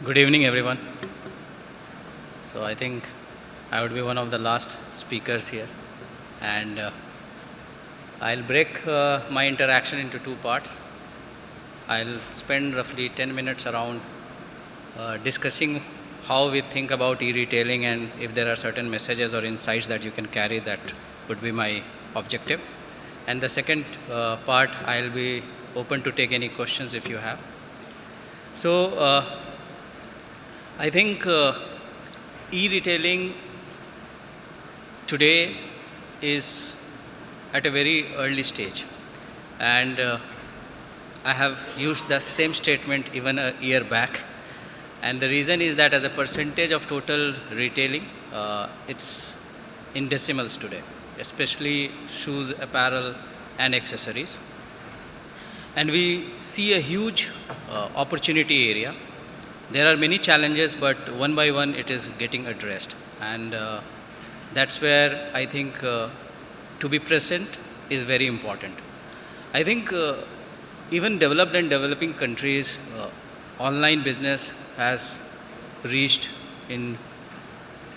Good evening, everyone. So I think I would be one of the last speakers here, and I'll break my interaction into two parts. I'll spend roughly 10 minutes around discussing how we think about e-retailing and if there are certain messages or insights that you can carry. That would be my objective. And the second part, I'll be open to take any questions if you have. So I think e-retailing today is at a very early stage, and I have used the same statement even a year back, and the reason is that as a percentage of total retailing, it's in decimals today, especially shoes, apparel and accessories, and we see a huge opportunity area. There are many challenges, but one by one it is getting addressed, and that's where I think to be present is very important. I think even developed and developing countries, online business has reached in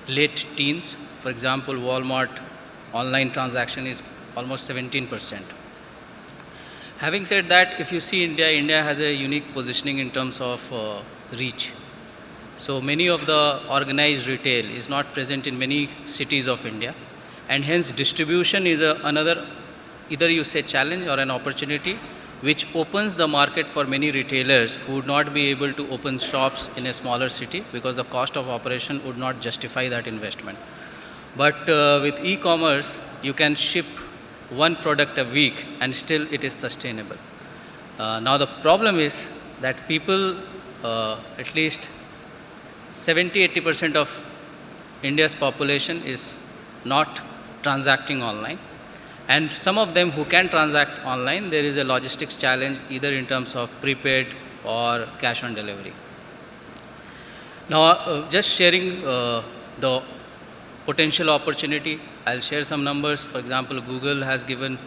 late teens. For example, Walmart online transaction is almost 17%. Having said that, if you see India has a unique positioning in terms of reach. So many of the organized retail is not present in many cities of India, and hence distribution is another, either you say challenge or an opportunity, which opens the market for many retailers who would not be able to open shops in a smaller city because the cost of operation would not justify that investment. But with e-commerce, you can ship one product a week and still it is sustainable. Now the problem is that people, at least 70-80% of India's population is not transacting online, and some of them who can transact online, there is a logistics challenge either in terms of prepaid or cash on delivery. Now just sharing the potential opportunity, I'll share some numbers. For example, Google has given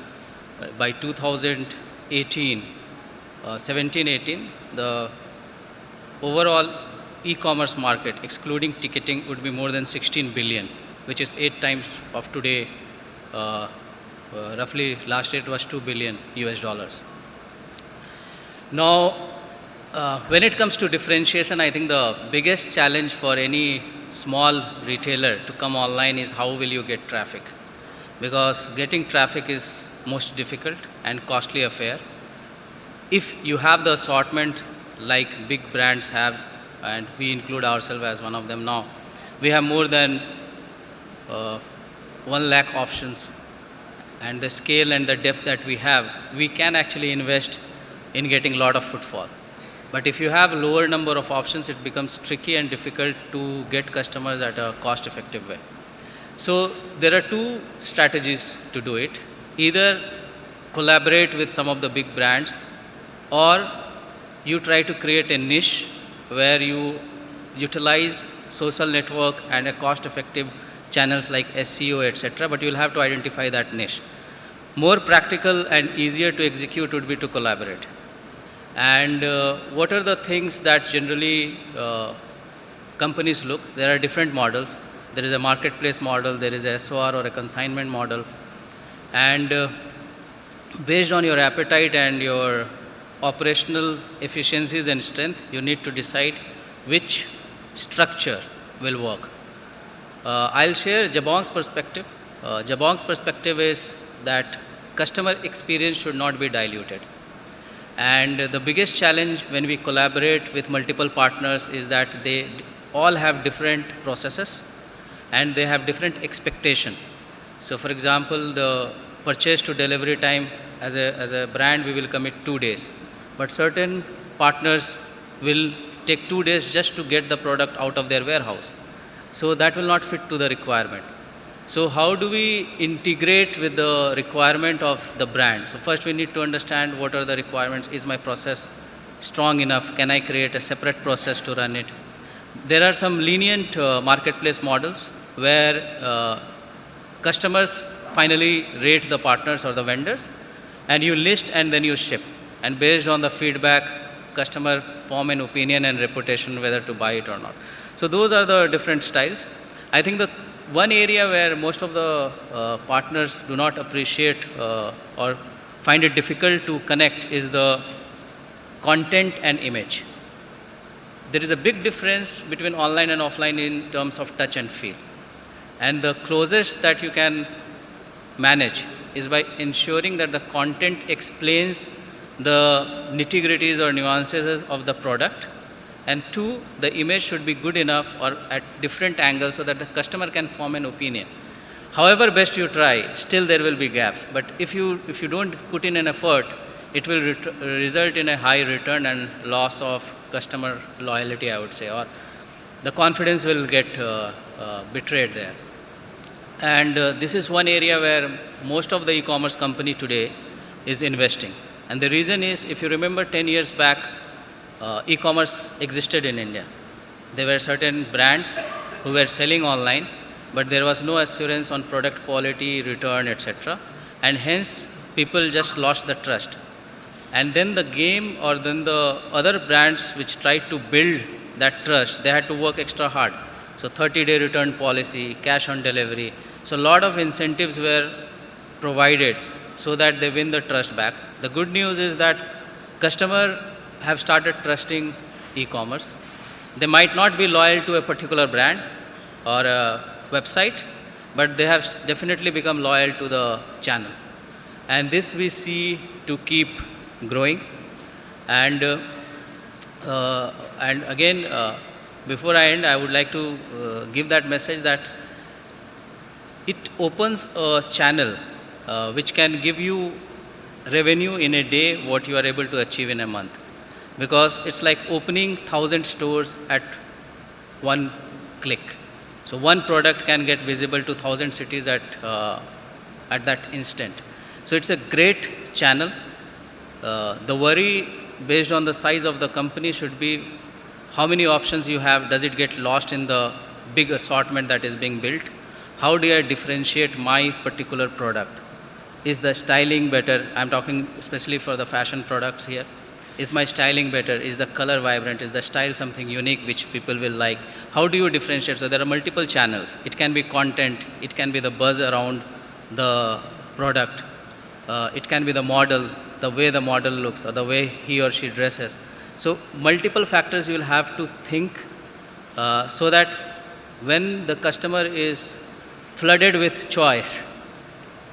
by 2018, 17-18, the overall e-commerce market, excluding ticketing, would be more than 16 billion, which is 8 times of today. Roughly last year it was $2 billion US dollars. Now, when it comes to differentiation, I think the biggest challenge for any small retailer to come online is how will you get traffic, because getting traffic is most difficult and costly affair. If you have the assortment like big brands have, and we include ourselves as one of them now, we have more than 1 lakh options, and the scale and the depth that we have, we can actually invest in getting a lot of footfall. But if you have a lower number of options, it becomes tricky and difficult to get customers at a cost-effective way. So there are two strategies to do it. Either collaborate with some of the big brands, or you try to create a niche where you utilize social network and a cost-effective channels like SEO, etc., but you'll have to identify that niche. More practical and easier to execute would be to collaborate. And what are the things that generally companies look? There are different models. There is a marketplace model, there is a SOR or a consignment model, and based on your appetite and your operational efficiencies and strength, you need to decide which structure will work. I'll share Jabong's perspective. Jabong's perspective is that customer experience should not be diluted. And the biggest challenge when we collaborate with multiple partners is that they all have different processes and they have different expectation. So for example, the purchase to delivery time, as a brand, we will commit 2 days. But certain partners will take 2 days just to get the product out of their warehouse. So that will not fit to the requirement. So how do we integrate with the requirement of the brand? So first we need to understand what are the requirements. Is my process strong enough? Can I create a separate process to run it? There are some lenient marketplace models where customers finally rate the partners or the vendors, and you list and then you ship. And based on the feedback, customer form an opinion and reputation whether to buy it or not. So those are the different styles. I think the one area where most of the partners do not appreciate or find it difficult to connect is the content and image. There is a big difference between online and offline in terms of touch and feel. And the closest that you can manage is by ensuring that the content explains the nitty-gritties or nuances of the product. And two, the image should be good enough or at different angles so that the customer can form an opinion. However best you try, still there will be gaps. But if you don't put in an effort, it will result in a high return and loss of customer loyalty, I would say, or the confidence will get betrayed there. And this is one area where most of the e-commerce company today is investing. And the reason is, if you remember 10 years back, e-commerce existed in India. There were certain brands who were selling online, but there was no assurance on product quality, return, etc. And hence, people just lost the trust. And then the game or then the other brands which tried to build that trust, they had to work extra hard. So 30-day return policy, cash on delivery. So a lot of incentives were provided so that they win the trust back. The good news is that customers have started trusting e-commerce. They might not be loyal to a particular brand or a website, but they have definitely become loyal to the channel. And this we see to keep growing. And again, before I end, I would like to give that message that it opens a channel which can give you revenue in a day what you are able to achieve in a month. Because it's like opening 1,000 stores at one click. So one product can get visible to 1,000 cities at that instant. So it's a great channel. The worry based on the size of the company should be how many options you have. Does it get lost in the big assortment that is being built? How do I differentiate my particular product? Is the styling better? I'm talking especially for the fashion products here. Is my styling better? Is the color vibrant? Is the style something unique which people will like? How do you differentiate? So there are multiple channels. It can be content. It can be the buzz around the product. It can be the model, the way the model looks, or the way he or she dresses. So multiple factors you will have to think so that when the customer is flooded with choice,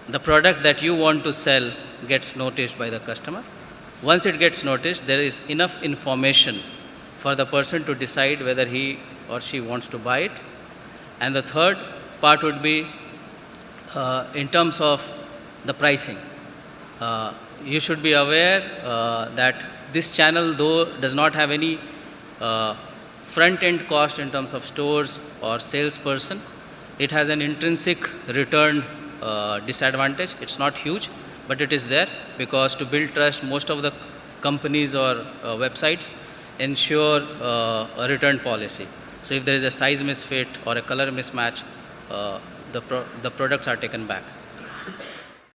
the product that you want to sell gets noticed by the customer. Once it gets noticed, there is enough information for the person to decide whether he or she wants to buy it. And the third part would be in terms of the pricing. You should be aware that this channel, though does not have any front-end cost in terms of stores or salesperson, it has an intrinsic return disadvantage. It's not huge, but it is there because to build trust, most of the companies or websites ensure a return policy. So if there is a size misfit or a color mismatch, the products are taken back.